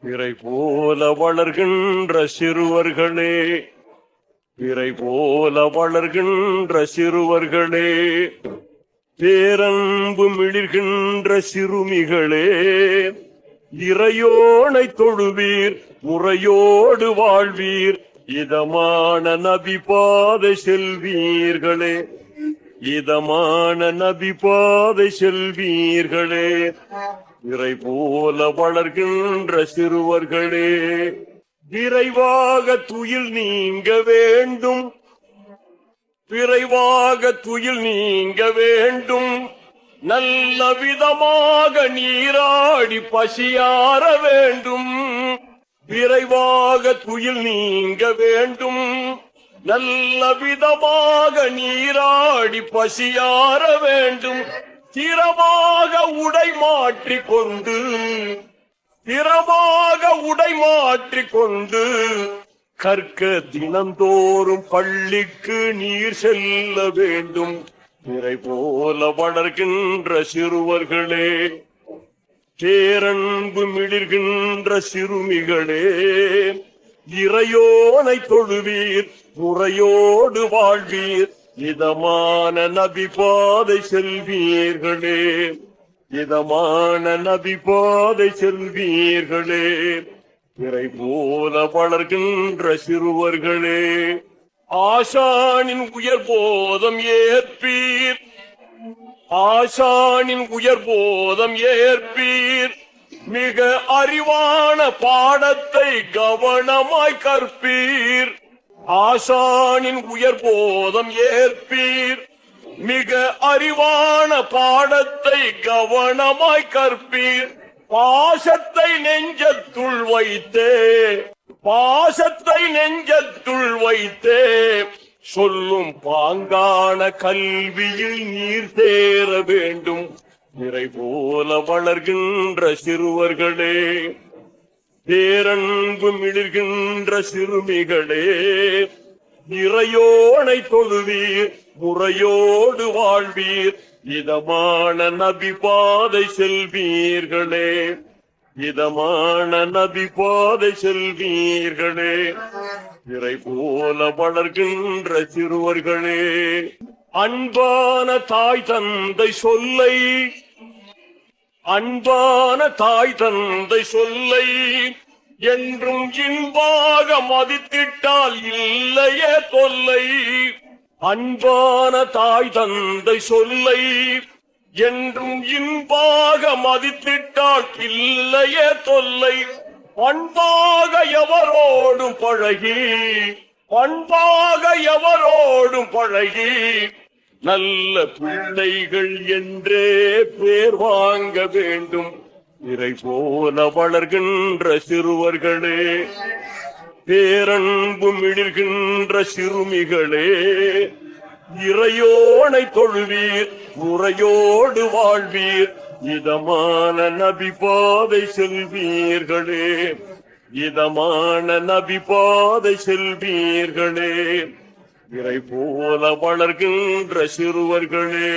பிறை போல வளர்கின்ற சிறுவர்களே, பிறை போல வளர்கின்ற சிறுவர்களே, பேரன்பு மிளிர்கின்ற சிறுமிகளே, இறையோனை தொழுவீர், முறையோடு வாழ்வீர், இதமான நபி பாதை செல்வீர்களே, இதமான நபி பாதை செல்வீர்களே, இறை போல வளர்கின்ற சிறுவர்களே, விரைவாக துயில் நீங்க வேண்டும், விரைவாக துயில் நீங்க வேண்டும், நல்ல விதமாக நீராடி பசியார வேண்டும், விரைவாக துயில் நீங்க வேண்டும், நல்ல விதமாக நீராடி பசியார வேண்டும், திறமாக உடை மாற்றிக்கொண்டு, திறமாக உடை மாற்றிக்கொண்டு, கற்க தினந்தோறும் பள்ளிக்கு நீர் செல்ல வேண்டும், பிறை போல வளர்கின்ற சிறுவர்களே, பேரன்பு மிளிர்கின்ற சிறுமிகளே, இறையோனை தொழுவீர், முறையோடு வாழ்வீர், இதமான நபி பாதை செல்வீர்களே, இதமான நபி பாதை செல்வீர்களே, பிறை போல வளர்கின்ற சிறுவர்களே, ஆசானின் உயர் போதம் ஏற்பீர், ஆசானின் உயர் போதம் ஏற்பீர், மிக அறிவான பாடத்தை கவனமாய் கற்பீர், ஆசானின் உயர் போதம் ஏற்பீர், மிக அறிவான பாடத்தை கவனமாய் கற்பீர், பாசத்தை நெஞ்சத்துள் வைத்தே, பாசத்தை நெஞ்சத்துள் வைத்தே, சொல்லும் பாங்கான கல்வியில் நீர் தேர வேண்டும், நிறை போல வளர்கின்ற சிறுவர்களே, பேரன்பு மிளிர்கின்ற சிறுமிகளே, இறையோனை தொழுவீர், முறையோடு வாழ்வீர், இதமான நபி பாதை செல்வீர்களே, இதமான நபி பாதை செல்வீர்களே, இறை போல வளர்கின்ற சிறுவர்களே, அன்பான தாய் தந்தை சொல்லை, அன்பான தாய் தந்தை சொல்லை என்றும் இன்பாக மதித்திட்டால் இல்லையே தொல்லை, அன்பான தாய் தந்தை சொல்லை என்றும் இன்பாக மதித்திட்டால் இல்லையே தொல்லை, பண்பாக எவரோடும் பழகி, பண்பாக எவரோடும் பழகி, நல்ல பிள்ளைகள் என்றே பேர் வாங்க வேண்டும், இறை போல வளர்கின்ற சிறுவர்களே, பேரன்பு மிளிர்கின்ற சிறுமிகளே, இறையோனை தொழுவீர், முறையோடு வாழ்வீர், இதமான நபி பாதை செல்வீர்களே, இதமான நபி பாதை செல்வீர்களே, இறை போல வளர்கின்ற சிறுவர்களே,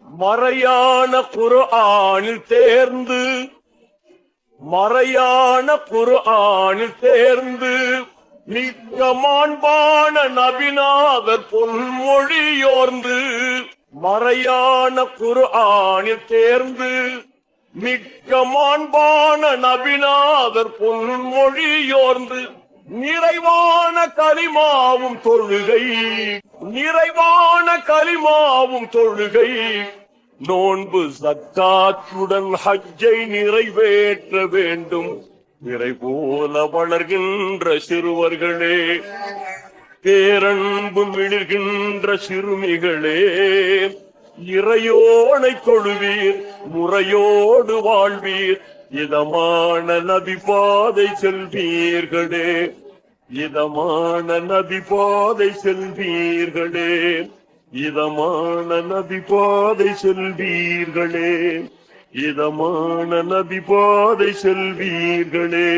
மறையான குர்ஆனில் தேர்ந்து, மறையான குர்ஆனில் தேர்ந்து, மிக்க மாண்பான நபிநாதர் பொன்மொழியோர்ந்து, மறையான குர்ஆனில் தேர்ந்து, மிக்க மாண்பான நபிநாதர் பொன்மொழியோர்ந்து, நிறைவான கலிமாவும் தொழுகை, நிறைவான கலிமாவும் தொழுகை, நோன்பு சக்காத்துடன் ஹஜ்ஜை நிறைவேற்ற வேண்டும், இறை போல வளர்கின்ற சிறுவர்களே, பேரன்பு மிளிர்கின்ற சிறுமிகளே, இறையோனை தொழுவீர், முறையோடு வாழ்வீர், இதமான நபி பாதை செல்வீர்களே, இதமான நபி பாதை செல்வீர்களே, இதமான நபி பாதை செல்வீர்களே, இதமான நபி பாதை செல்வீர்களே.